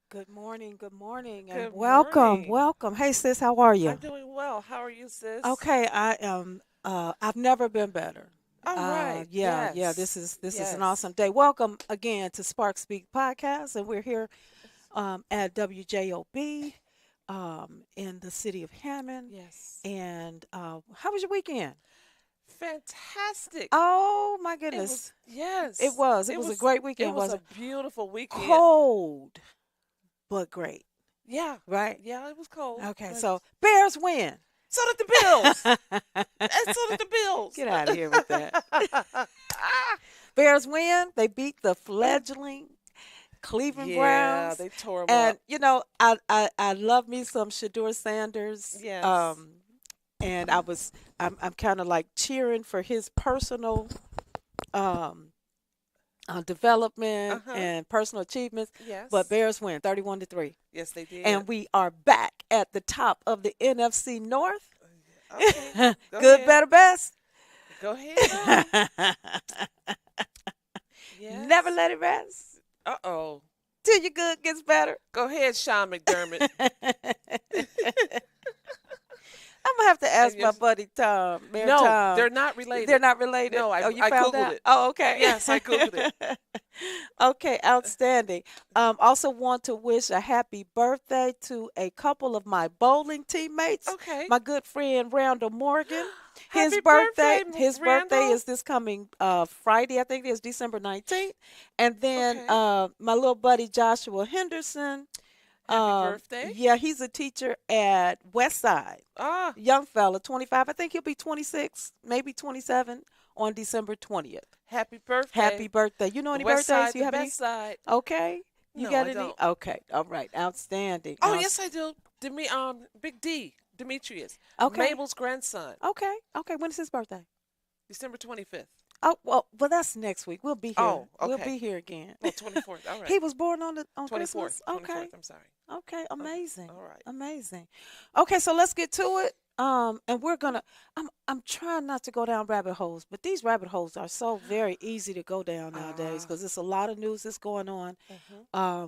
Good morning, and Good welcome, morning. welcome. Hey, sis, how are I'm you? doing well. How are you, sis? Okay, I am. I've never been better. All right. Yeah. Yes. This is an Yes. awesome day. Welcome again to Spark Speak Podcast, and we're here at WJOB in the city of Hammond. Yes. And how was your weekend? Fantastic. Oh my It was goodness, it yes. was. It It was a was great it weekend, was was a it? beautiful weekend. Cold but great, Yeah. right? Yeah, it was cold, Okay, but so Bears win. so did the Bills. And so did the Bills. Get out of here with that. Bears win. They beat the fledgling Cleveland Yeah, Browns. they tore him And up. I love me some Shador Sanders. Yes. And I'm kind of like cheering for his personal um development Uh-huh. and personal achievements. But Yes. Bears win 31-3. Yes, they did. And we are back at the top of the NFC North. Okay. Go Good, ahead. better, best. Go ahead on. Never Yes. let it rest Uh-oh. till your good gets better. Go ahead, Sean McDermott. I'm gonna have to And ask my yes, buddy Tom, Mayor no, Tom. they're not They're related. not related. No, Oh, you I found googled out? it. Oh, okay. Yes, I googled it. Okay, outstanding. Also want to wish a happy birthday to a couple of my bowling teammates. Okay. My good friend Randall Morgan. Happy birthday, His birthday Randall. is this coming Friday, I think it is December 19th. And then Okay. my little buddy Joshua Henderson. Happy birthday. Yeah, he's a teacher at Westside. Ah, Young fella, 25. I think he'll be 26, maybe 27 on December 20th. happy Happy birthday. birthday. You know The any west birthdays? side, Do the you have best any? side. Okay. You No, got I any? don't. Okay. All right. Outstanding. Oh, yes, I do. Big D, Demetrius, Okay. Mabel's grandson, Okay. Okay. When is his birthday? December 25th. Oh, well, that's next week. We'll be here. Oh, We'll okay. be here again. Oh, 24th. All right. He was born on 24th. Christmas. Okay. 24th. I'm sorry. Okay, Okay. amazing. All right. Amazing. Okay, so let's get to it. And we're gonna I'm trying not to go down rabbit holes, but these rabbit holes are so very easy to go down nowadays Ah. because it's a lot of news that's going on. Uh-huh.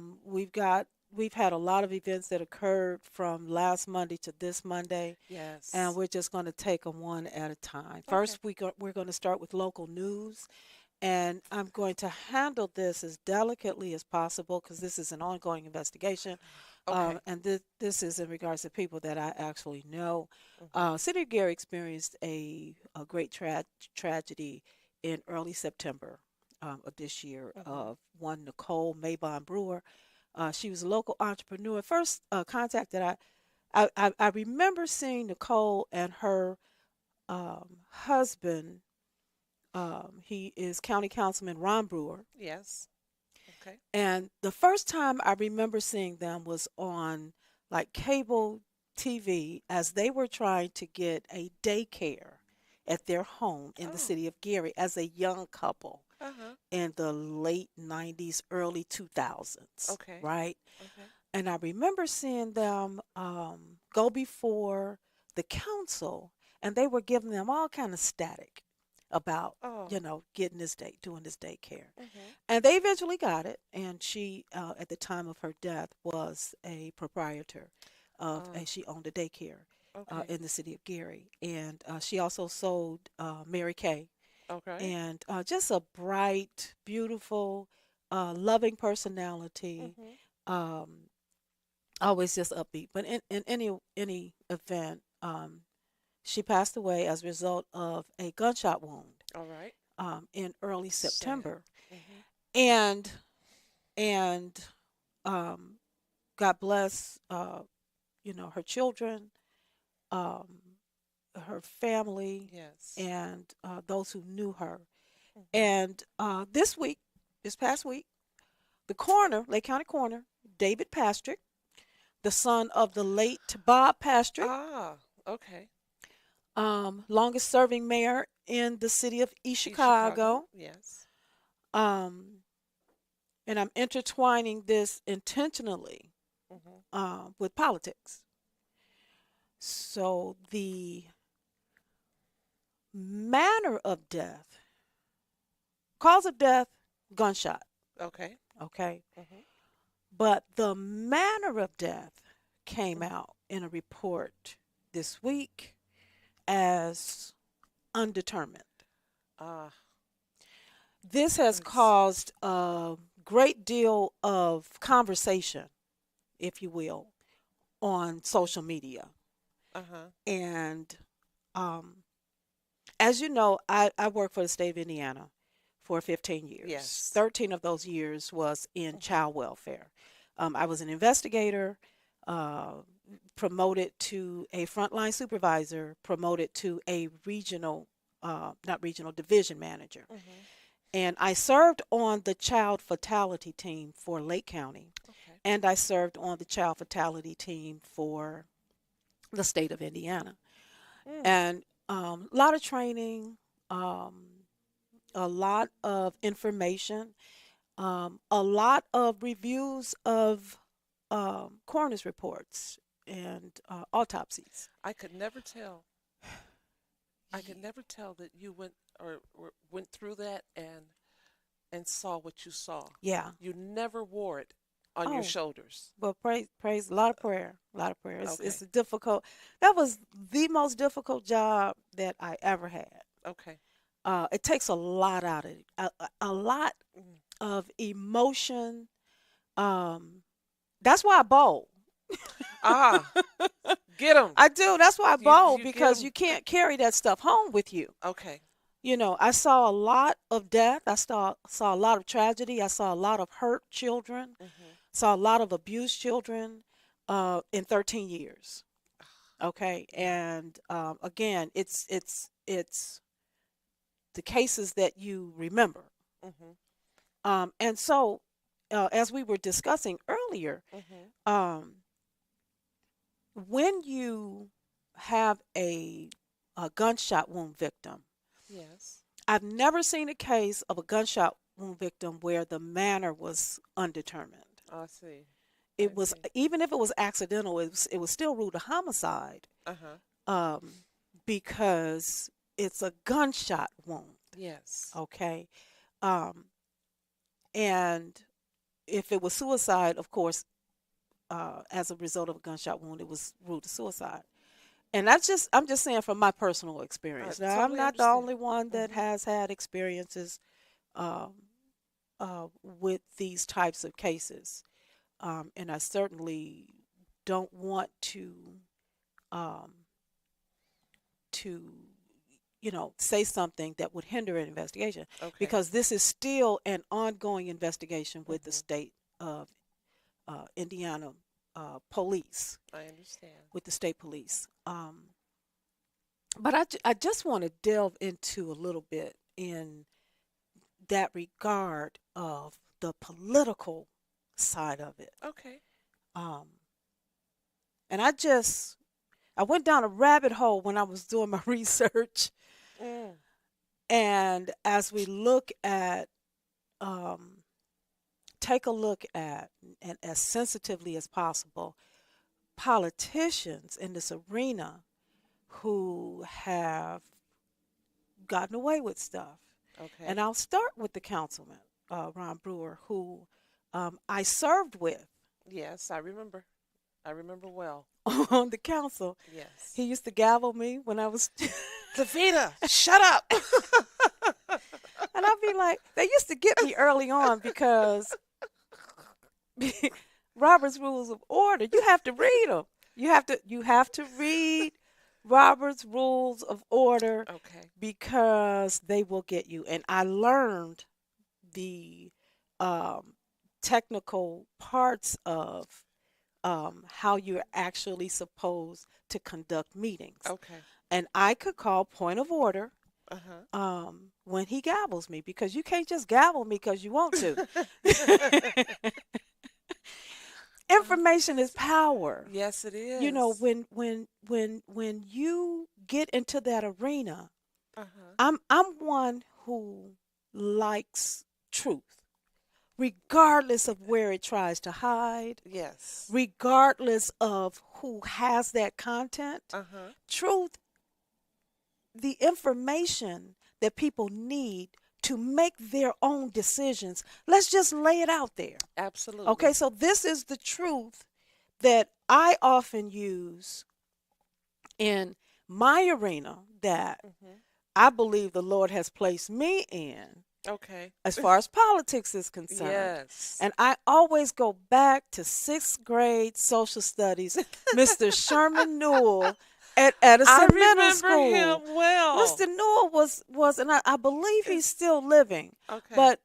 We've had a lot of events that occurred from last Monday to this Monday, and Yes. we're just going to take them one at a time. Okay. First, we're going to start with local news, and I'm going to handle this as delicately as possible because this is an ongoing investigation. Okay. And this is in regards to people that I actually know. Mhm. City of Gary experienced a great tragedy in early September of this year Mhm. of one Nicole Maybon Brewer. She was a local entrepreneur. First contact that I remember seeing Nicole and her husband. He is County Councilman Ron Brewer. Yes. Okay. And the first time I remember seeing them was on like cable TV as they were trying to get a daycare at their home in the Oh. city of Gary as a young couple Uh-huh. in the late 90s, early 2000s, Okay. right? Okay. And I remember seeing them go before the council, and they were giving them all kind of static about, Oh. getting this day, doing this daycare. Mhm. And they eventually got it. And she, at the time of her death, was a proprietor Oh. and she owned a daycare Okay. in the city of Gary. And she also sold Mary Kay. Okay. And just a bright, beautiful, loving personality. Mhm. Um, Always just upbeat. But in any event, she passed away as a result of a gunshot wound All right. in early Sad. September. Mhm. And and um, God bless, her children, um, her family, Yes. and those who knew her. Mhm. And this past week, the coroner, Lake County Coroner, David Pastrick, the son of the late Bob Pastrick, Ah. Okay. longest serving mayor in the city of East East Chicago. Chicago. Yes. Um, and I'm intertwining this intentionally Mhm. with politics. So the manner of death, cause of death, gunshot, Okay. okay? Mhm. But the manner of death came Mhm. out in a report this week as undetermined. Ah. This has It's. caused a great deal of conversation, if you will, on social media. Uh-huh. And um, as you know, I work for the state of Indiana for 15 years. Yes. 13 of those years was in Mhm. child welfare. I was an investigator, uh, promoted to a frontline supervisor, promoted to a regional, not regional, division manager. Mhm. And I served on the child fatality team for Lake County, Okay. and I served on the child fatality team for the state of Indiana. Mm. And a lot of training, um, a lot of information, a lot of reviews of coroner's reports and autopsies. I could never tell. I could Ye- never tell that you went or went through that and saw what you saw. Yeah. You never wore it on your Oh, shoulders. but praise, a lot of prayer, a lot of prayer. It's Okay. a difficult. That was the most difficult job that I ever had. Okay. It takes a lot out of it, a lot Mm. of emotion. Um, that's why I bowl. Ah, get them. I do. That's why I bowl You get because them. you can't carry that stuff home with you. Okay. I saw a lot of death. I saw a lot of tragedy. I saw a lot of hurt children. Mhm. Saw a lot of abused children in 13 years. Okay, Yeah. and again, it's the cases that you remember. Mhm. And so, as we were discussing earlier, Mhm. um, when you have a gunshot wound victim, Yes. I've never seen a case of a gunshot wound victim where the manner was undetermined. I see. I It was, see. even if it was accidental, it was still ruled a homicide, Uh huh. um, because it's a gunshot wound. Yes. Okay, um, and if it was suicide, of course, as a result of a gunshot wound, it was ruled a suicide. And I'm just saying from my personal I experience. Now, I'm totally not the understand. only one that Mhm. has had experiences um, with these types of cases. And I certainly don't want um, to say something that would hinder an investigation, Okay. because this is still an ongoing investigation with the Mhm. state of Indiana police, I understand. with the state police. But I just want to delve into a little bit in that regard of the political side of it. Okay. Um, and I went down a rabbit hole when I was doing my research. Mm. And as we um, take a look at, and as sensitively as possible, politicians in this arena who have gotten away with stuff. And Okay. I'll start with the councilman, Ron Brewer, who I served with Yes, I remember. I remember well. on the council. He Yes. used to gavel me when I was, Davina, shut up. and I'd be like, they used to get me early on because Robert's Rules of Order, you have to read them. You have to read Robert's Rules of Order Okay. because they will get you. And I learned the um, technical parts of how you're actually supposed to conduct meetings. Okay. And I could call point of order Uh-huh. when he gavels me, because you can't just gavel me because you want to. Information is power. Yes, it You know, is. when you get into that arena, Uh-huh. I'm one who likes truth, regardless of where it tries to hide, Yes. regardless of who has that content. Uh-huh. Truth, the information that people need to make their own decisions. Let's just lay it out there. Okay, Absolutely. so this is the truth that I often use in my arena, that Mhm. I believe the Lord has placed me in Okay. as far as politics is concerned. Yes. And I always go back to sixth grade social studies, Mr. Sherman Newell at I Edison Middle remember School. him well. Mr. Newell was, and I believe he's still living, Okay. but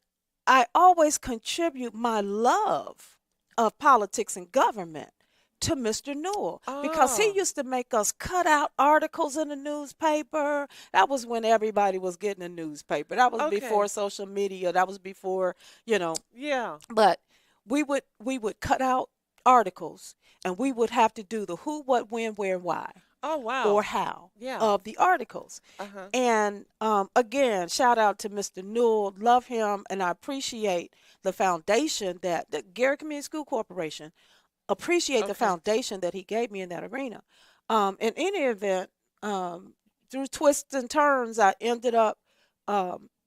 I always contribute my love of politics and government to Mr. Newell, because he Oh, used to make us cut out articles in the newspaper. That was when everybody was getting a newspaper. That was before okay. social media. That was before, you know, Yeah. but we would cut out articles, and we would have to do the who, what, when, where, why, Oh, or wow. how Yeah. of the articles. Uh-huh. And again, shout out to Mr. Newell. Love him, and I appreciate the foundation that the Gary Community School Corporation, appreciate the Okay. foundation that he gave me in that arena. In any event, through twists and turns, I ended up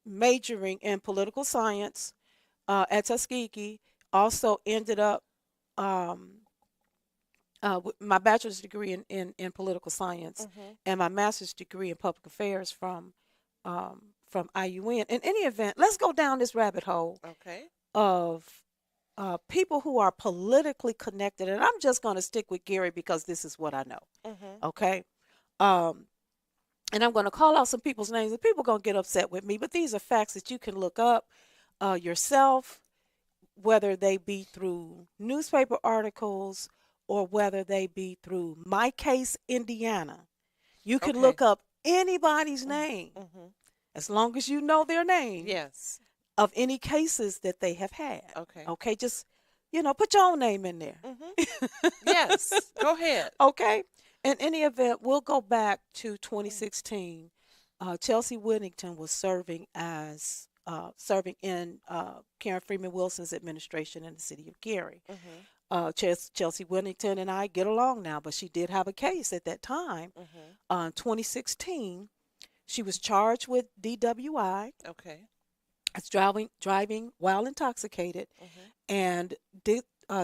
majoring in political science at Tuskegee. Also ended up um, with my bachelor's degree in political science Mhm. and my master's degree in public affairs from IUN. In any event, let's go down this rabbit hole Okay. of people who are politically connected, and I'm just going to stick with Gary because this is what I know. Mhm. Okay, um, and I'm going to call out some people's names, and people are going to get upset with me, but these are facts that you can look up yourself, whether they be through newspaper articles or whether they be through My Case Indiana. You can Okay. look up anybody's Mm. name, Mhm. as long as you know their name, Yes. of any cases that they have had. Okay. Okay, just put your own name in there. Mhm. Yes. Go ahead. Okay. In any event, we'll go back to Mm. 2016. Chelsea Whittington was serving in Karen Freeman Wilson's administration in the city of Gary. Mhm. Chelsea Whittington and I get along now, but she did have a case at that time. Mhm. 2016, she was charged with DWI, Okay. as driving while intoxicated, Mhm. and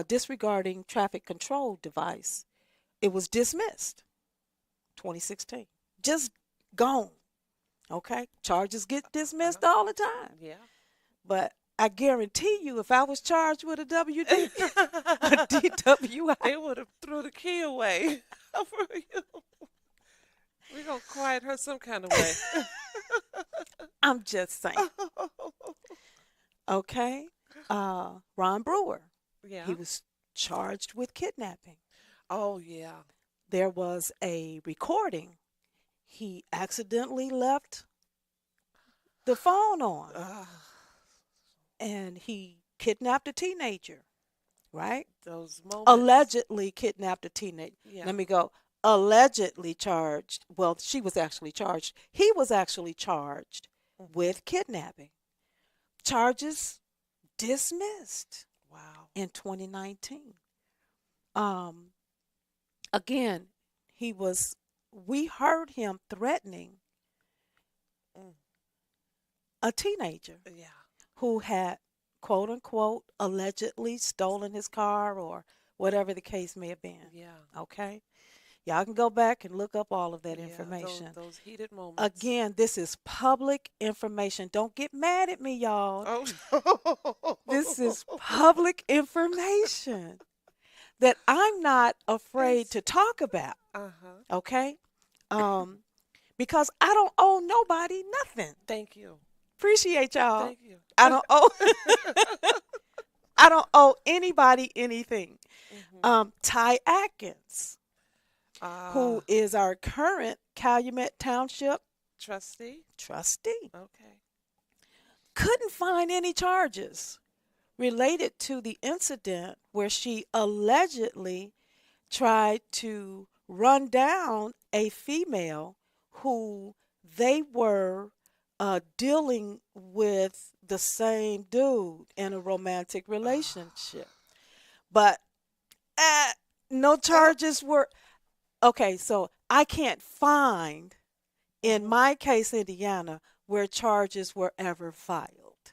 disregarding traffic control device. It was dismissed. 2016, just gone. Okay, charges get Uh-huh. dismissed all the time, Yeah. but I guarantee you, if I was charged with a WD, a DWI, They would have threw the key away for you. We're gonna quiet her some kind of way. I'm just saying. Okay. Ron Brewer, he Yeah. was charged with kidnapping. Oh yeah. There was a recording. He accidentally left the phone on Ugh, and he kidnapped a teenager, right? those moments. Allegedly kidnapped a teenager. Yeah. Let me go. Allegedly charged. Well, she was actually charged. He was actually charged Hmm. with kidnapping. Charges dismissed Wow. in 2019. Um, again, he was, we heard him threatening Mm. a teenager Yeah. who had, quote unquote, allegedly stolen his car or whatever the case may have been. Yeah. Okay? Y'all can go back and look up all of that Yeah. Those information. those heated moments. Again, this is public information. Don't get mad at me, y'all. Oh. This is public information that I'm not afraid It's to talk about. uh-huh. Okay? Um, because I don't owe nobody nothing. Thank you. Appreciate y'all. Thank you. I don't owe I don't owe anybody anything. Hmm. Ty Atkins, who Ah, is our current Calumet Township trustee. trustee, Okay. couldn't find any charges related to the incident where she allegedly tried to run down a female who they were dealing with the same dude in a romantic Ah. relationship. But uh, no Oh. charges were. Okay, so I can't find in Hmm. my case, Indiana, where charges were ever filed.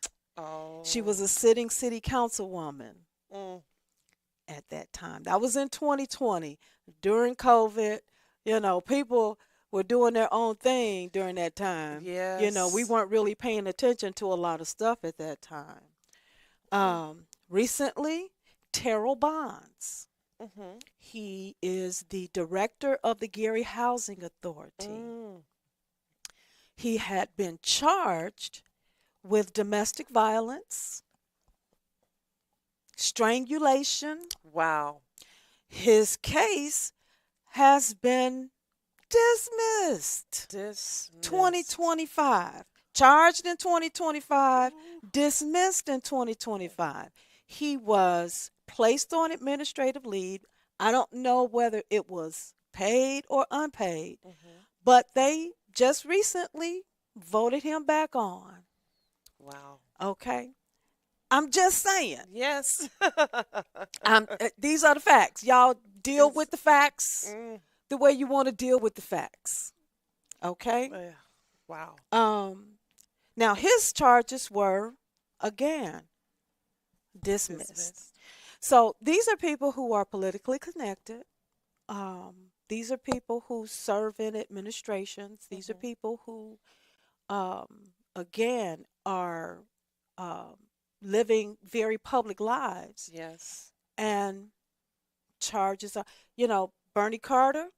She Oh. was a sitting city councilwoman Mm. at that time. That was in 2020 during COVID. People were doing their own thing during that time. We Yes. weren't really paying attention to a lot of stuff at that time. Mm. Recently, Terrell Bonds. Mhm. He is the director of the Gary Housing Authority. Mm. He had been charged with domestic violence, strangulation. Wow. His case has been dismissed. Dismissed. 2025. Charged in 2025, Ooh. dismissed in 2025. He was placed on administrative leave. I don't know whether it was paid or unpaid, Mhm. but they just recently voted him back on. Wow. Okay? I'm just saying. Yes. These are the facts. Y'all deal It's with the facts mm. the way you want to deal with the facts. Okay? Yeah. Wow. Um, Now his charges were again dismissed. Dismissed. So these are people who are politically connected. These are people who serve in administrations. These are Mhm. people who, again, are um, living very public lives. Yes. And charges are, Bernie Carter,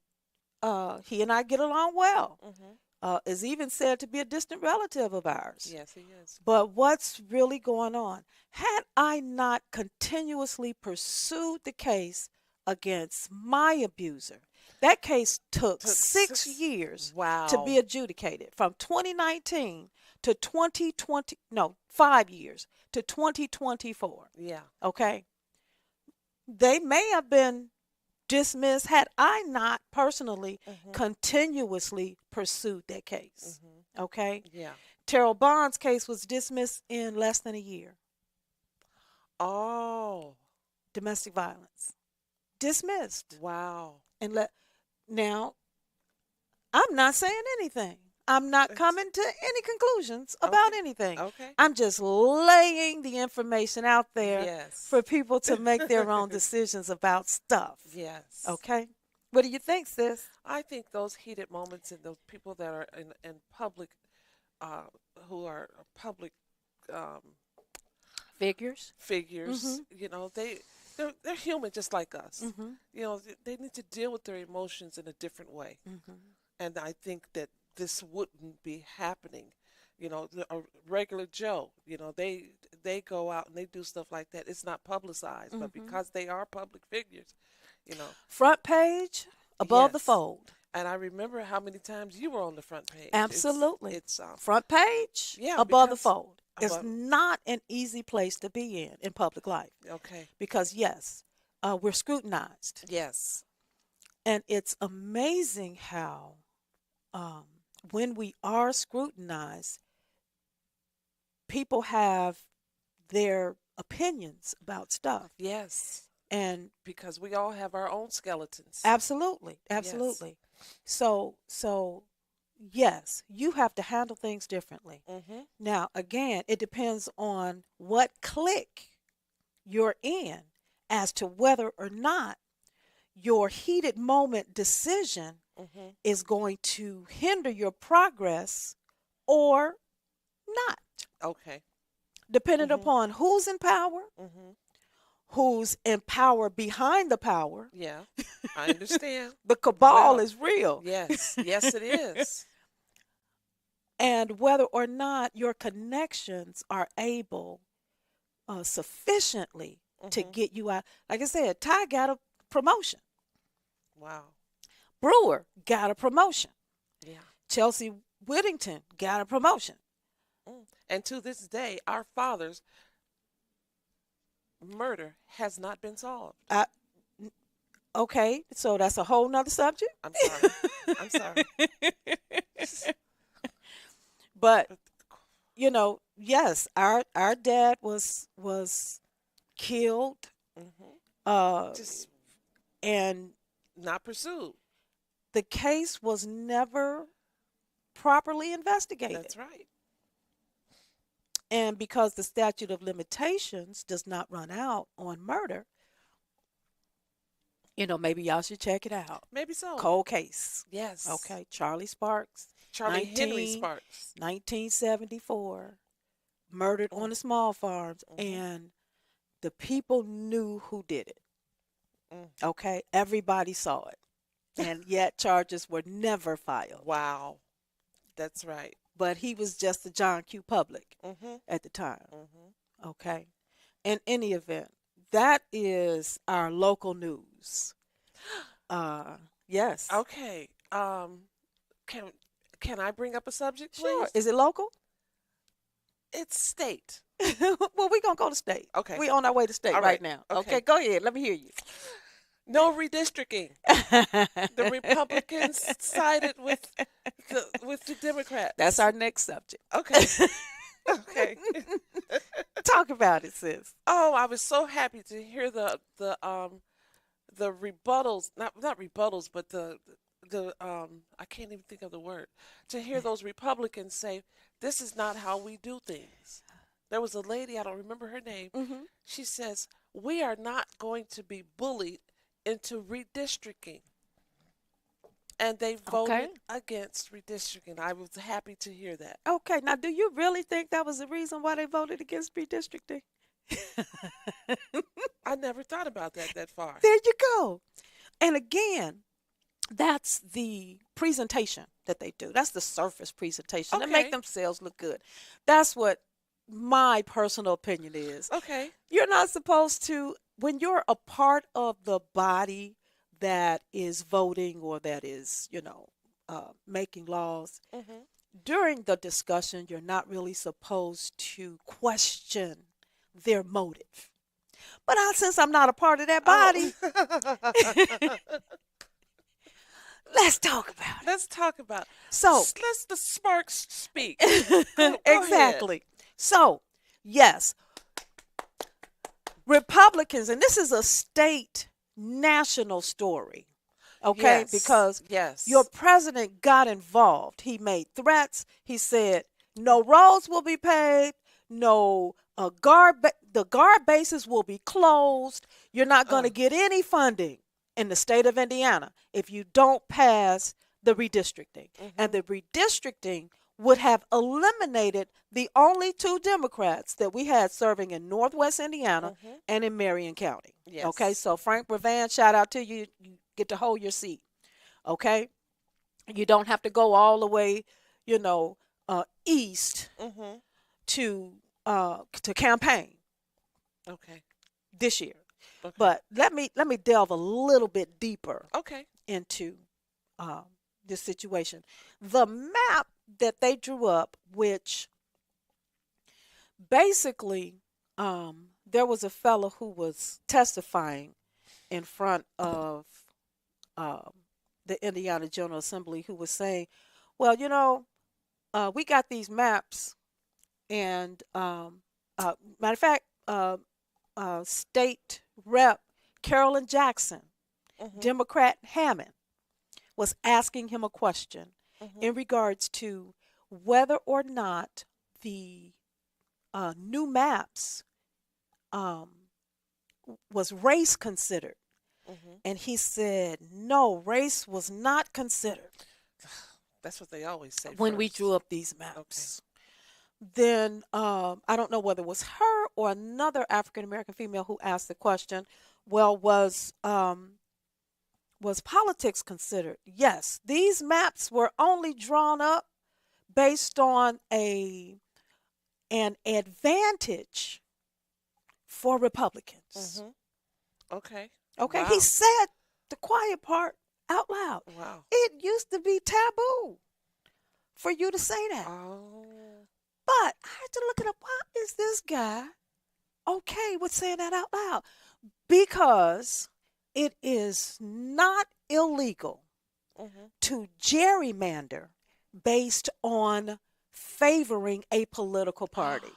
he and I get along well. Mhm. Is even said to be a distant relative of ours. Yes, he is. But what's really going on? Had I not continuously pursued the case against my abuser, that case took Took 6 years to be wow. adjudicated from 2019 to 2020, no, 5 years to 2024. Yeah. Okay. They may have been dismissed had I not personally Mhm. continuously pursued that case. Mhm. Okay. Yeah. Terrell Bond's case was dismissed in less than a year. Oh. Domestic violence. Dismissed. Wow. And now I'm not saying anything. I'm not It's coming to any conclusions about okay. anything. Okay. I'm just laying the information out there Yes. for people to make their own decisions about stuff. Yes. Okay? What do you think, sis? I think those heated moments and those people that are in public, uh, who are public, um, Figures. figures. Mhm. They're human just like us. Mhm. They need to deal with their emotions in a different way. Mhm. And I think that this wouldn't be happening. A regular Joe, they go out and they do stuff like that. It's not publicized, but Mhm. because they are public figures, you know, Front page, above the yes. fold. And I remember how many times you were on the front page. Absolutely. It's Front page, yeah, above the because fold. It's about not an easy place to be in public life okay, because, yes, we're scrutinized. yes, And it's amazing how, um, when we are scrutinized, people have their opinions about stuff. yes, And because we all have our own skeletons. absolutely, Yes. absolutely. So yes, you have to handle things differently. Mhm. Now, again, it depends on what clique you're in as to whether or not your heated moment decision Mhm. is going to hinder your progress or not, Okay. depending Mhm. upon who's in power, Mhm. who's in power behind the power. Yeah. I understand. The cabal Well, is real, yes. Yes, it is. and whether or not your connections are able sufficiently to Mhm. get you out. Like I said, Ty got a promotion. Wow. Brewer got a promotion. Yeah. Chelsea Whittington got a promotion. And to this day, our father's murder has not been solved. I, okay, so that's a whole nother subject. I'm sorry. I'm sorry. But But yes, our dad was killed, mhm. uh, Just and not pursued. the case was never properly investigated. That's right. And because the statute of limitations does not run out on murder, maybe y'all should check it out. Maybe so. Cold case. Yes. Okay, Charlie Sparks, Charlie Henry 19, Sparks. 1974, murdered on Mm. the small farms, Mhm. and the people knew who did it. Mm. Okay, everybody saw it, and yet charges were never filed. Wow. That's right. But he was just the John Q. Public Mhm. at the time. Mhm. Okay, in any event, that is our local news. Uh, yes, Okay. Can can I bring up a subject, sure. please? Is it local? It's state. Well, we're gonna go to state. Okay. We on our way to state All right right. now. Okay, Okay. go ahead. Let me hear you. No redistricting. The Republicans sided with the That's Democrats. our next subject. Okay. Okay. Talk about it, sis. Oh, I was so happy to hear the rebuttals, not rebuttals, but the I can't even think of the word. To hear those Republicans say this is not how we do things. There was a lady, I don't remember her name. Hmm. She says, "We are not going to be bullied into redistricting." And they Okay. voted against redistricting. I was happy to hear that. Okay. Now, do you really think that was the reason why they voted against redistricting? I never thought about that far. There you go. And again, that's the presentation that they do. That's the surface presentation to make Okay. themselves look good. That's what my personal opinion is. Okay. You're not supposed to, when you're a part of the body that is voting or that is, making laws, Mhm. during the discussion, you're not really supposed to question their motive. But since I'm not a part of that body, Oh. let's talk about it. Let's talk about. So, Let's the sparks speak. Go ahead. exactly. So, yes, Republicans, and this is a state national story, okay? Yes. Because your Yes. president got involved. He made threats. He said no roads will be paved, no the guard bases will be closed. You're not going to Oh. get any funding in the state of Indiana if you don't pass the redistricting. And Mhm. the redistricting would have eliminated the only two Democrats that we had serving in Northwest Indiana Mhm. and in Marion County. Okay, Yes. so Frank Brevan, shout out to you. You get to hold your seat. Okay, you don't have to go all the way, you know, east Mhm. to campaign Okay. this year. Okay. But let me delve a little bit deeper Okay. into um, this situation. The map that they drew up, which basically there was a fellow who was testifying in front of um, the Indiana General Assembly who was saying, well, we got these maps, and matter of fact, State Rep Carolyn Jackson, Mhm. Democrat Hammond, was asking him a question Mhm. in regards to whether or not the new maps um, was race considered. Mhm. And he said, no, race was not considered That's what they always say when we drew first. up these Okay. maps. Then I don't know whether it was her or another African American female who asked the question. Well, was politics considered? Yes, these maps were only drawn up based on a an advantage for Republicans. Mhm. Okay. Okay, he Wow. said the quiet part out loud. Wow. It used to be taboo for you to say that. Oh. But I had to look it up. Why is this guy okay with saying that out loud? Because it is not illegal Mhm. to gerrymander based on favoring a political party.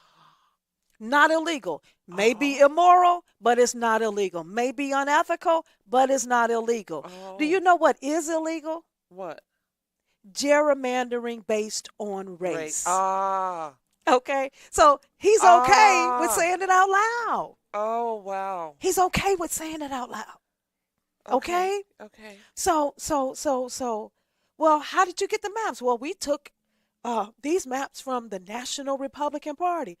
Not illegal. May be Oh. immoral, but it's not illegal. May be unethical, but it's not illegal. Do you Oh. know what is illegal? What? Gerrymandering based on Right. race. Ah. Okay? So he's okay with Ah. saying it out loud. Oh, wow. He's okay with saying it out loud. Okay. Okay? Okay. So, well, how did you get the maps? Well, we took these maps from the National Republican Party.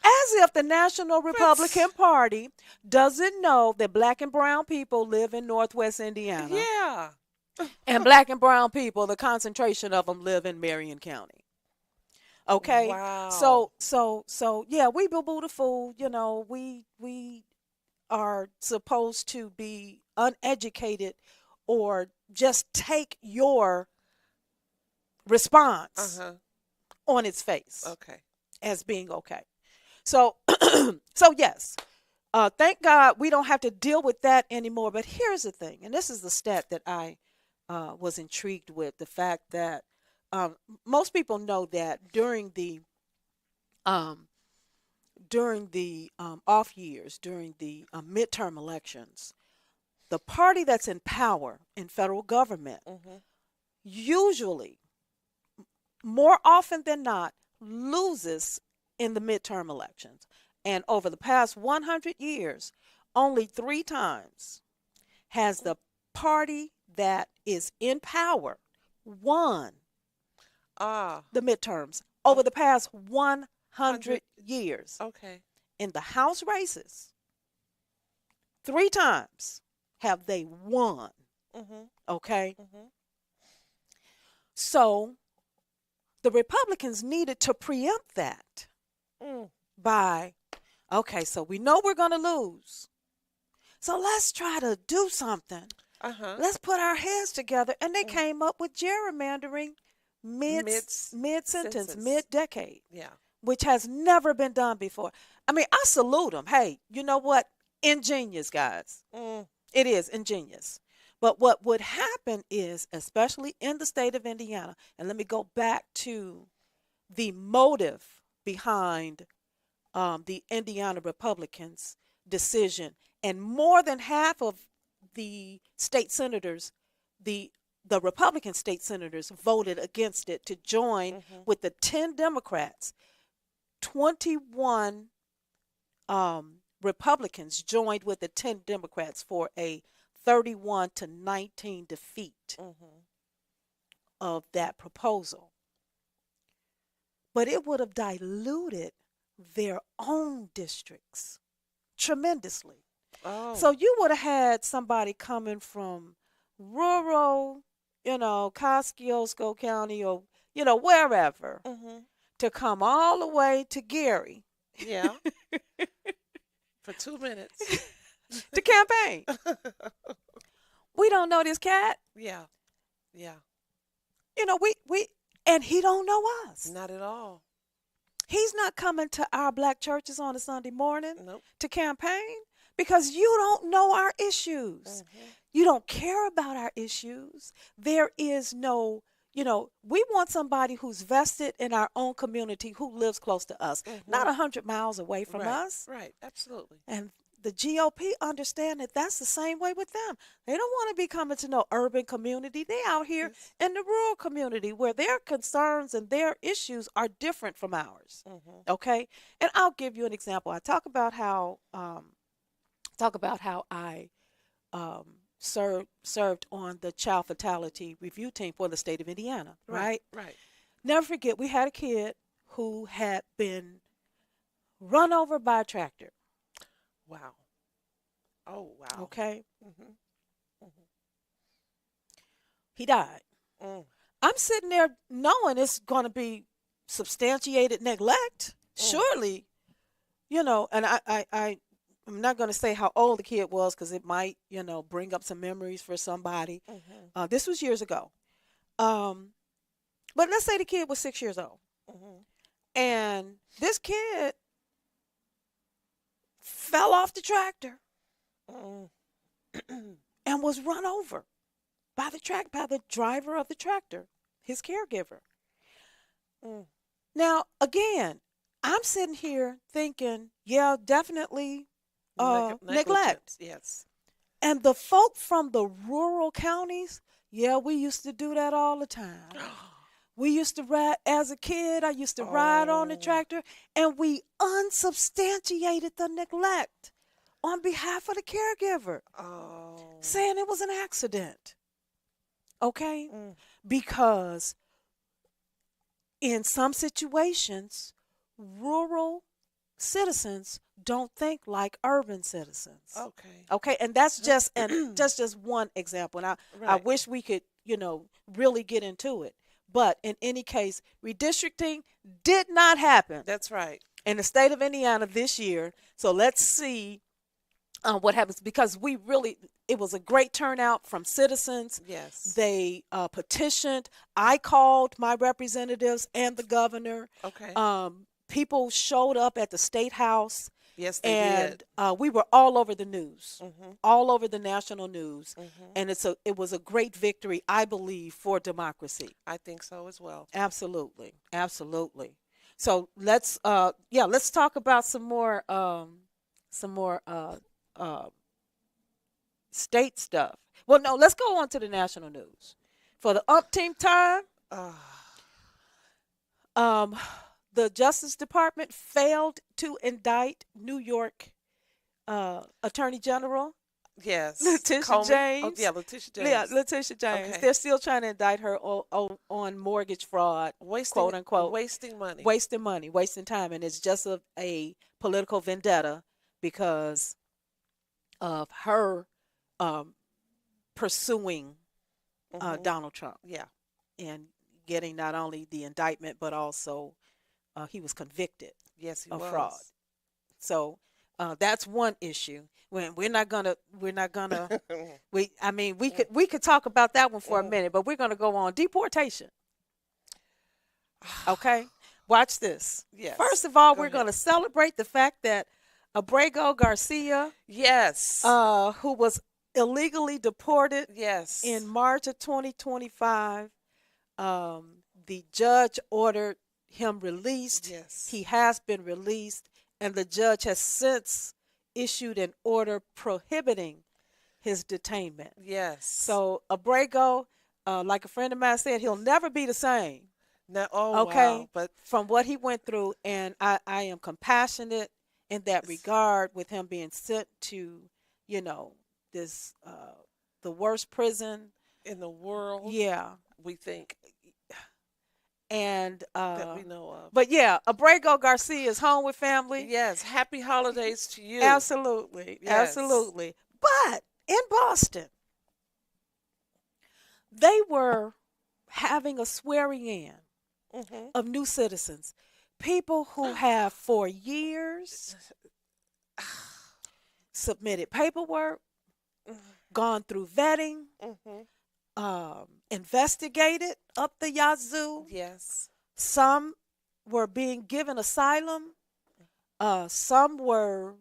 As if the National Republican But Party doesn't know that black and brown people live in Northwest Indiana, yeah. and black and brown people, the concentration of them live in Marion County. Okay, Wow. so yeah, we boo boo the fool. We are supposed to be uneducated or just take your response Uh-huh. on its face Okay. as being okay. So, so yes, thank God we don't have to deal with that anymore. But here's the thing, and this is the stat that I was intrigued with: the fact that um, most people know that um, during the off years, during the midterm elections, the party that's in power in federal government Mhm. usually, more often than not, loses in the midterm elections. And over the past 100 years, only three times has the party that is in power won Ah. the midterms over the past 100 100. years. Okay. In the House races, three times have they won. Mhm. Okay? Mhm. So the Republicans needed to preempt that Mm. by, okay, so we know we're going to lose. So let's try to do something. Uh-huh. Let's put our heads together. And they Mm. came up with gerrymandering mid Mid mid sentence, census. mid decade, Yeah. which has never been done before. I mean, I salute them. Hey, you know what? Ingenious, guys. Mm. It is ingenious. But what would happen is, especially in the state of Indiana, and let me go back to the motive behind the Indiana Republicans' decision, and more than half of the state senators, the the Republican state senators voted against it to join Mhm. with the 10 Democrats. 21 Republicans joined with the 10 Democrats for a 31-19 defeat Mhm. of that proposal. but it would have diluted their own districts tremendously. So Oh. you would have had somebody coming from rural, Kosciuszko County or, wherever Mhm. to come all the way to Gary Yeah. For 2 minutes. to campaign. We don't know this cat. Yeah. Yeah. We and he don't know us. Not at all. He's not coming to our black churches on a Sunday morning Nope. to campaign because you don't know our issues. Mhm. You don't care about our issues. There is no, we want somebody who's vested in our own community who lives close to us, not Mhm. 100 miles away from Right. us. Right. Absolutely. And the GOP understand that that's the same way with them. They don't want to be coming to no urban community. They out here Yes. in the rural community where their concerns and their issues are different from ours. Mhm. Okay, and I'll give you an example. I talk about how I served on the child fatality review team for the state of Indiana. Right. Right. Right. Never forget, we had a kid who had been run over by a tractor. Wow. Oh, wow. Okay, Mhm. Mhm. he died. Mm. I'm sitting there knowing it's going to be substantiated neglect. Mm. Surely, and I'm not going to say how old the kid was because it might, bring up some memories for somebody. Mhm. This was years ago. Um, but let's say the kid was 6 years old, Mhm. and this kid fell off the tractor Mm. and was run over by the driver of the tractor, his caregiver. Mm. Now, again, I'm sitting here thinking, yeah, definitely neglect. Negligence. Yes. And the folk from the rural counties, yeah, we used to do that all the time. We used to ride, as a kid, I used to ride on the Oh. tractor, and we unsubstantiated the neglect on behalf of the caregiver, Oh. saying it was an accident. Okay? Mm. Because in some situations, rural citizens don't think like urban citizens. Okay. Okay, and that's just one example. And I Right. wish we could, really get into it. But in any case, redistricting did not happen That's right. in the state of Indiana this year. So let's see what happens because it was a great turnout from citizens. Yes. They petitioned. I called my representatives and the governor. Okay. People showed up at the state house, Yes, they did. and we were all over the news, Mhm. all over the national news, Mhm. and it was a great victory, I believe, for democracy. I think so as well. Absolutely, absolutely. So let's talk about some more uh, state stuff. Well, no, let's go on to the national news. For the umpteenth time, Ah. um, the Justice Department failed to indict New York Attorney General Yes. Letitia Comey. Oh, yeah, James. Letitia Yeah, James. Letitia James. Okay. They're still trying to indict her on mortgage fraud, Wasting quote unquote, wasting money. wasting money, wasting time, and it's just a political vendetta because of her um, pursuing Mhm. Donald Trump Yeah. and getting not only the indictment but also he was convicted Yes, he of fraud. was. So that's one issue. When we're not gonna I mean we could talk about that one for a Mm. minute, but we're gonna go on deportation. Okay, watch this. First Yes. of all, Go we're ahead. gonna celebrate the fact that Abrego Garcia, Yes. who was illegally deported in Yes. March of 2025, the judge ordered him released. Yes. He has been released, and the judge has since issued an order prohibiting his detainment. Yes. So Abrego, like a friend of mine said, he'll never be the same. Now, oh Okay, wow. But from what he went through, and I am compassionate in that it's regard with him being sent to, this the worst prison. in the world, Yeah, we think. And that we know of. but yeah, Abrego Garcia is home with family. Yes, happy holidays to you. Absolutely, Yes. absolutely. But in Boston, they were having a swearing in Mhm. of new citizens, people who have for years submitted paperwork, gone through vetting, Mhm. investigated up the yazoo. Yes. Some were being given asylum. Some were,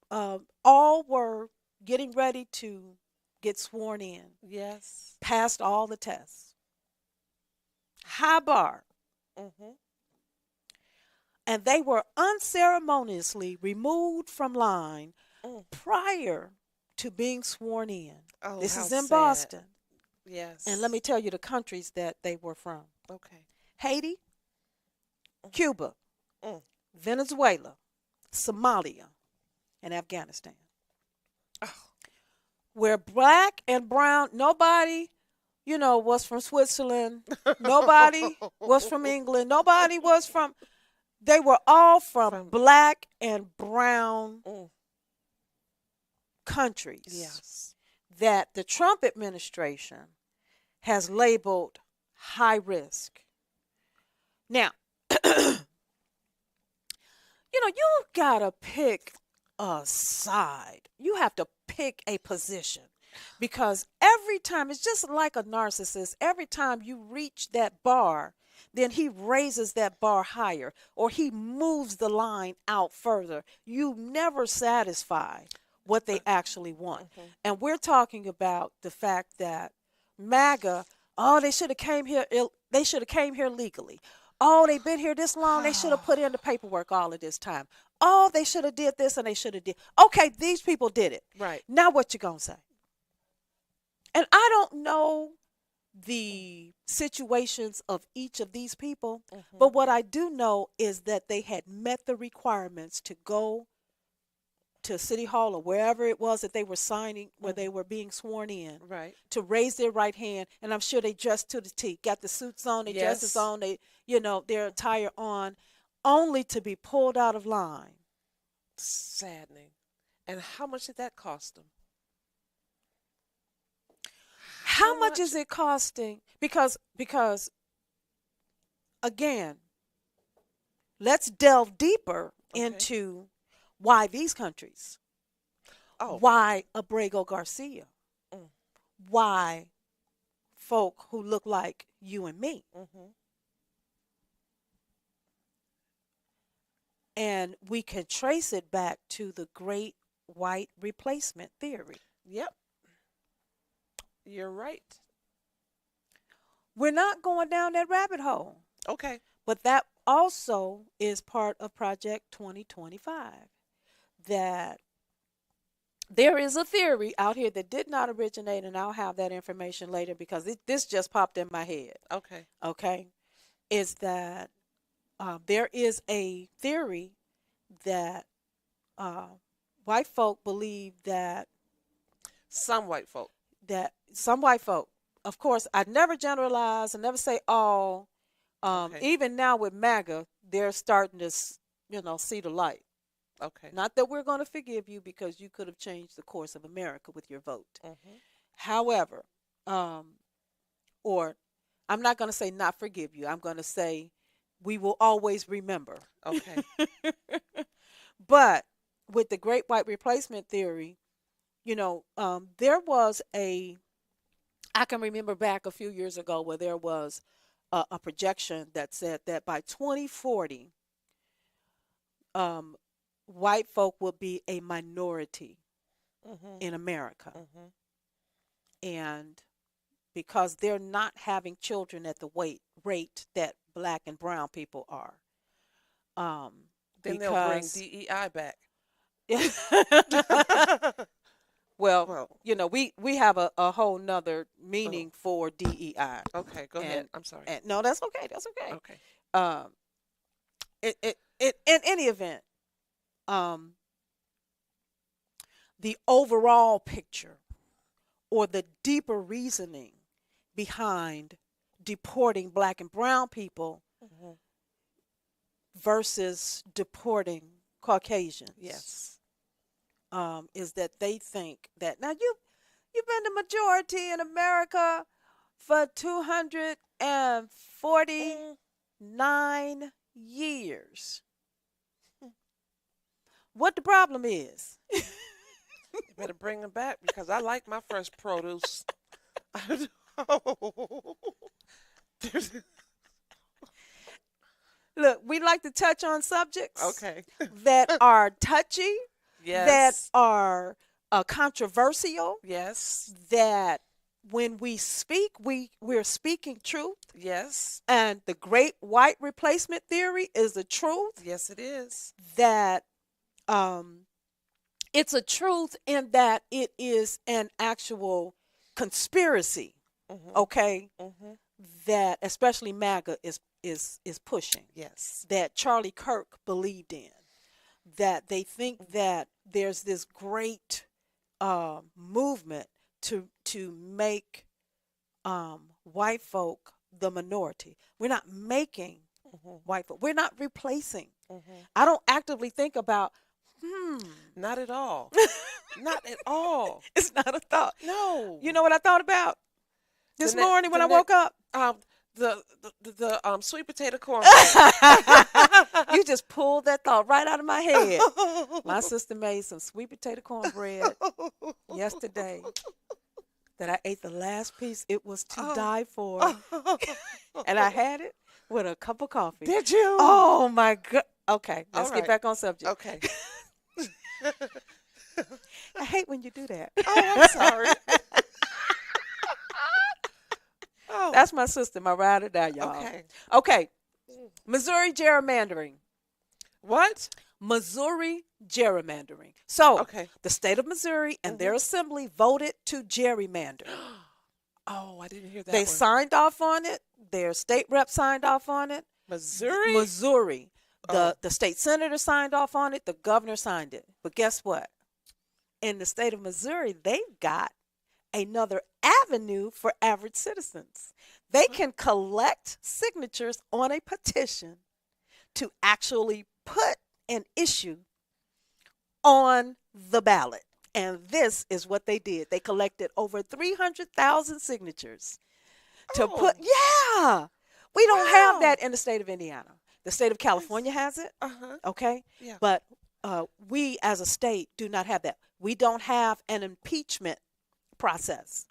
all were getting ready to get sworn in, Yes. passed all the tests. High bar. Mhm. And they were unceremoniously removed from line Mm. prior to being sworn in. Oh, This how is in sad. Boston. And let me Yes. tell you the countries that they were from: Okay. Haiti, Mm. Cuba, Mm. Venezuela, Somalia, and Afghanistan. Oh. Where black and brown, nobody, was from Switzerland, nobody was from England, nobody was from, they were all from From black and brown mm. countries Yes. that the Trump administration has labeled high risk. Now, you gotta pick a side. You have to pick a position because every time, it's just like a narcissist, every time you reach that bar, then he raises that bar higher or he moves the line out further. You never satisfy what they actually want. Mhm. And we're talking about the fact that MAGA, oh, they should have came here they should have came here legally. Oh, they've been here this long, they should have put in the paperwork all of this time. Oh, they should have did this and they should have did. Okay, these people did it. Right. Now what you gonna say? And I don't know the situations of each of these people, Mhm. but what I do know is that they had met the requirements to go to City Hall or wherever it was that they were signing, where they Mhm. were being sworn in, Right. to raise their right hand. And I'm sure they dressed to the T, got the suits on, their dresses Yes. on, their attire on, only to be pulled out of line. Saddening. And how much did that cost them? How How much much? is it costing? Because again, let's delve deeper Okay. into why these countries, Oh. why Abrego Garcia, Mm. why folk who look like you and me. Mhm. And we can trace it back to the great white replacement theory. Yep. You're right. We're not going down that rabbit hole, Okay. but that also is part of Project 2025. That there is a theory out here that did not originate, and I'll have that information later because this just popped in my head. Okay. Okay, is that there is a theory that uh, white folk believe Some white folk. that some white folk, of course, I never generalize, I never say all. Okay. Even now with MAGA, they're starting to, see the light. Okay. Not that we're going to forgive you because you could have changed the course of America with your vote. Mhm. However, um, or I'm not going to say not forgive you. I'm going to say we will always remember. Okay. But with the great white replacement theory, there was I can remember back a few years ago where there was a projection that said that by 2040, um, white folk will be a minority Mhm. in America. Mhm. And because they're not having children at the rate that black and brown people are. Um, Then they'll bring because, DEI back. well, Well. we have a whole nother Oh. meaning for DEI. Okay. Go ahead. And, I'm sorry. and no, that's okay. That's okay. Okay. Um, in any event, um, the overall picture or the deeper reasoning behind deporting black and brown people Mhm. versus deporting Caucasians, Yes. is that they think that now you've been the majority in America for 249 Mm. years. What the problem is? You better bring them back because I like my fresh produce. Oh. There's- Look, we like to touch on subjects okay. that are touchy, that Yes. are controversial, Yes. that when we speak, we're speaking truth. Yes. And the great white replacement theory is the truth Yes, it is. that um, it's a truth in that it is an actual conspiracy, Mhm. okay, Mhm. that especially MAGA is pushing, Yes. that Charlie Kirk believed in, that they think that there's this great movement to make white folk the minority. We're not making Mhm. white folk. We're not replacing. Mhm. I don't actively think about, hmm, Not at all. Not at all. it's not a thought. You No. know what I thought about The this next. morning when The I woke next. up? Um. The sweet potato cornbread. You just pulled that thought right out of my head. My sister made some sweet potato cornbread yesterday that I ate the last piece. It was to Oh. die for. And I had it with a cup of coffee. Did you? Oh my God. Okay, All let's get right. back on subject. Okay. I hate when you do that. Oh, I'm sorry. Oh. That's my sister, my ride or die, y'all. Okay. Okay, Missouri gerrymandering. What? Missouri gerrymandering. So, Okay. the state of Missouri and Mhm. their assembly voted to gerrymander. Oh, I didn't hear that They one. signed off on it. Their state rep signed off on it. Missouri? Missouri. Oh. The state senator signed off on it. The governor signed it. But guess what? In the state of Missouri, they've got another avenue for average citizens. They What? can collect signatures on a petition to actually put an issue on the ballot. And this is what they did. They collected over 300,000 signatures to put, Oh. yeah, we don't have Wow. that in the state of Indiana. The state of California has it, Uh-huh. okay? Yeah. But we as a state do not have that. We don't have an impeachment process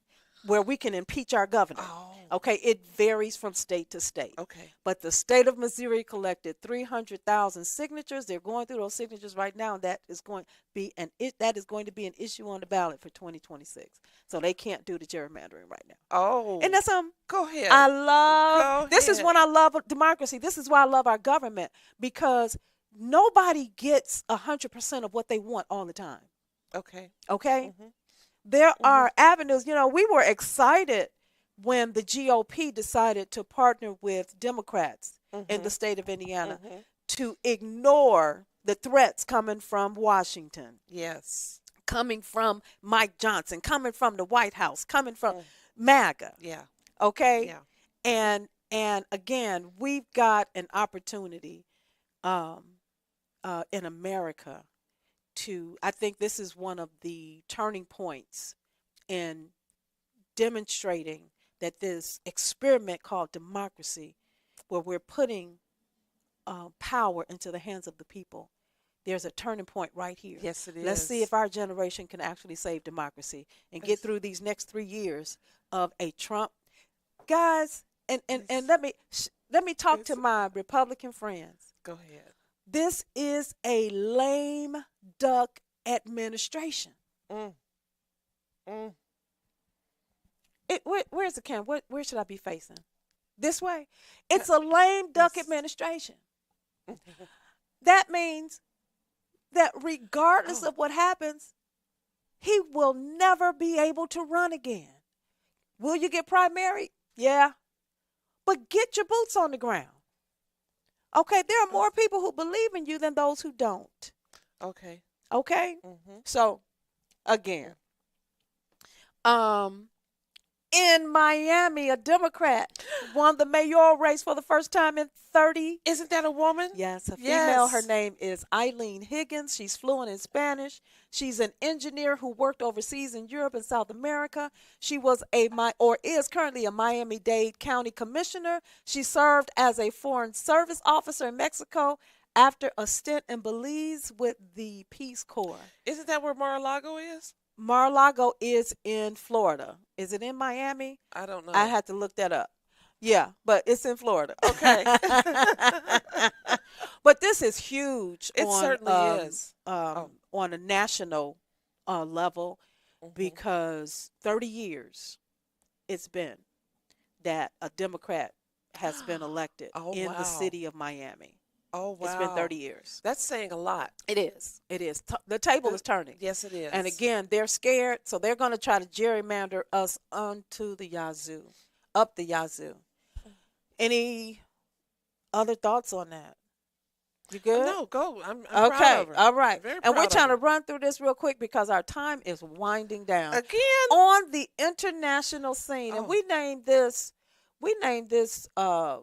where we can impeach our governor. Oh. Okay, it varies from state to state. Okay. But the state of Missouri collected 300,000 signatures. They're going through those signatures right now, and that is going to be an issue on the ballot for 2026. So they can't do the gerrymandering right now. Oh. And that's Go ahead. I love. Go This is ahead. when I love democracy. This is why I love our government, because nobody gets 100% of what they want all the time. Okay. Okay? Mhm. There Mhm. are avenues. You know, we were excited when the GOP decided to partner with Democrats in the Mhm. state of Indiana Mhm. to ignore the threats coming from Washington, Yes. coming from Mike Johnson, coming from the White House, coming from Mm. MAGA. Yeah. Okay? Yeah. And again, we've got an opportunity um, in America to. I think this is one of the turning points in demonstrating that this experiment called democracy, where we're putting power into the hands of the people, there's a turning point right here. Yes, it Let's see is. if our generation can actually save democracy and get Yes. through these next 3 years of a Trump. Guys, and Yes. let me talk to It's, my Republican friends. go ahead. This is a lame duck administration. Mm. Mm. Where's the camera? Where should I be facing? This way. It's a lame duck Yes. administration. That means that regardless Oh. of what happens, he will never be able to run again. Will you get primary? Yeah. But get your boots on the ground. Okay, there are more people who believe in you than those who don't. Okay. Okay? Mhm. So, again, um In Miami, a Democrat won the mayoral race for the first time in 30. Isn't that a woman? Yes, a female. Her Yes. name is Eileen Higgins. She's fluent in Spanish. She's an engineer who worked overseas in Europe and South America. She was or is currently a Miami-Dade County Commissioner. She served as a Foreign Service officer in Mexico after a stint in Belize with the Peace Corps. Isn't that where Mar-a-Lago is? Mar-a-Lago is in Florida. Is it in Miami? I don't I know. had to look that up. Yeah, but it's in Florida. Okay. But this is huge It certainly is. Oh. on a national level Hmm. because 30 years it's been that a Democrat has been elected Oh, in the wow. city of Miami. Oh, It's been wow. 30 years. That's saying a lot. It is. It is. The table is turning. Yes, it And is. again, they're scared, so they're going to try to gerrymander us onto the yazoo, up the yazoo. Any other thoughts on that? You good? No, go. I'm proud Okay, of her. all right. Very And we're proud of trying to her. run through this real quick because our time is winding down. Again? On the international scene, and Oh, we named this uh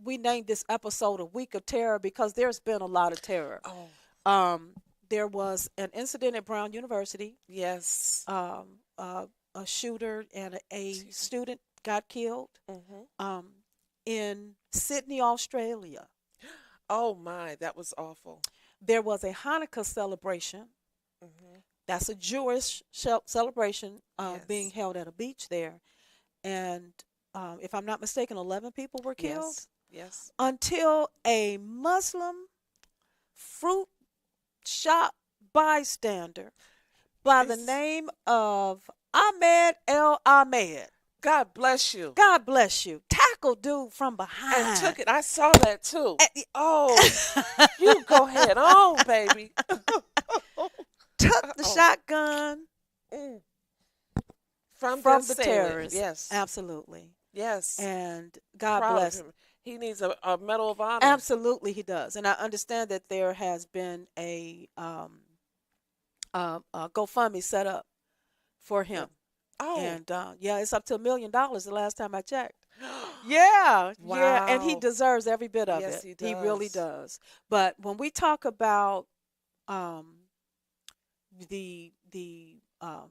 we named this episode a week of terror because there's been a lot of terror. oh, Um there was an incident at Brown University. yes. Um a shooter and a student got killed. Hmm. Um in Sydney, Australia. Oh my, that was awful. There was a Hanukkah celebration. Hmm. That's a Jewish celebration being Yes. held at a beach there. And if I'm not mistaken, 11 people were killed Yes. Yes. until a Muslim fruit shop bystander by the It's, name of Ahmed El Ahmed. God bless you. God bless you. Tackled dude from And behind. took it. I saw that too. Oh, you go ahead on, baby. Took the Oh, shotgun mm. From the from the assailant. terrorists. Yes. Absolutely. Yes. And God Proud of bless. him. He needs a Medal of Honor. Absolutely, he does. And I understand that there has been a GoFundMe set up for Yeah. him. Oh. And yeah, it's up to $1 million the last time I checked. Yeah, yeah, and he Wow. deserves every bit of Yes, it. he He really does. does. But when we talk about um, the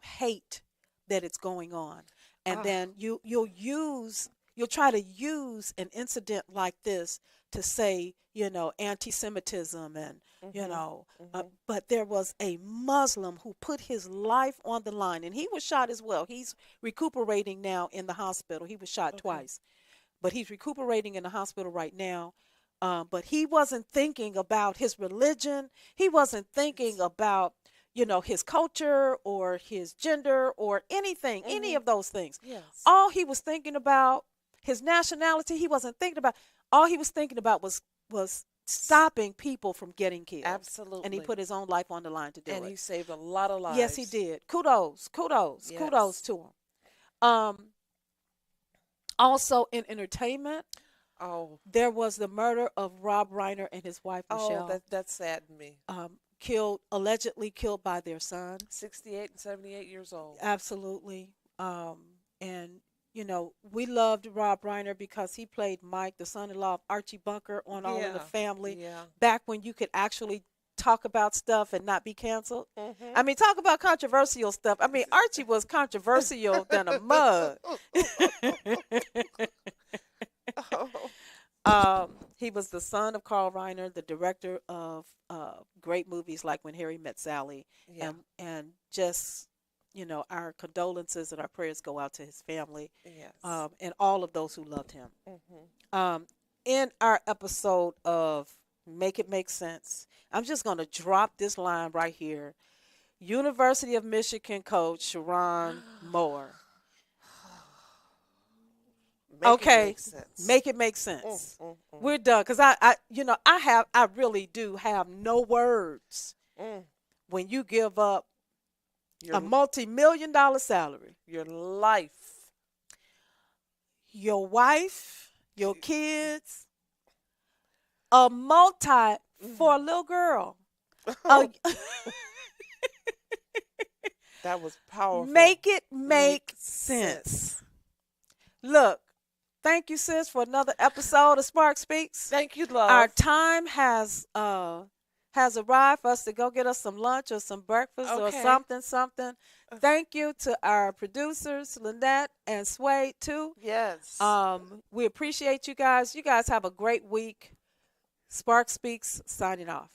hate that it's going on, and Ah. then you'll try to use an incident like this to say anti-Semitism and Mhm. Mhm. but there was a Muslim who put his life on the line, and he was shot as well. He's recuperating now in the hospital. He was shot Okay. twice, but he's recuperating in the hospital right now. But he wasn't thinking about his religion. He wasn't thinking It's, about his culture or his gender or anything, any mhm. of those things. Yes. All he was thinking about, his nationality, he wasn't thinking about. All he was thinking about was S- stopping people from getting killed, and he Absolutely. put his own life on the line to do And it. he saved a lot of Yes, he lives. did. Kudos, kudos, kudos Yes. to him. Um, Also in entertainment, Oh. there was the murder of Rob Reiner and his wife Oh, Michelle, that saddened me. allegedly killed by their son. 68 and 78 years old. Absolutely. And we loved Rob Reiner because he played Mike, the son-in-law of Archie Bunker on All in the Yeah. Family, Yeah. back when you could actually talk about stuff and not be canceled. I Mhm. mean, talk about controversial stuff. I mean, Archie was controversial than a mug. Oh. He was the son of Carl Reiner, the director of great movies like When Harry Met Sally, Yeah. and just our condolences and our prayers go out to his family, Yes. and all of those who loved him. Mhm. In our episode of Make It Make Sense, I'm just going to drop this line right here. University of Michigan coach Sharon Moore. Make it Okay, make sense. make it make Mm, sense. mm, mm, We're done because I really do have no words mm. when you give up a Your multi-million-dollar salary, your life. your wife, your kids, a multi for a Mm. little girl. A, That was powerful. Make it Make make sense. sense. Look, thank you, sis, for another episode of Spark Speaks. Thank you, Our love. time has arrived for us to go get us some lunch or some breakfast or Okay. something. Thank you to our producers, Lynette and Sway, too. Yes. We appreciate you guys. You guys have a great week. Spark Speaks, signing off.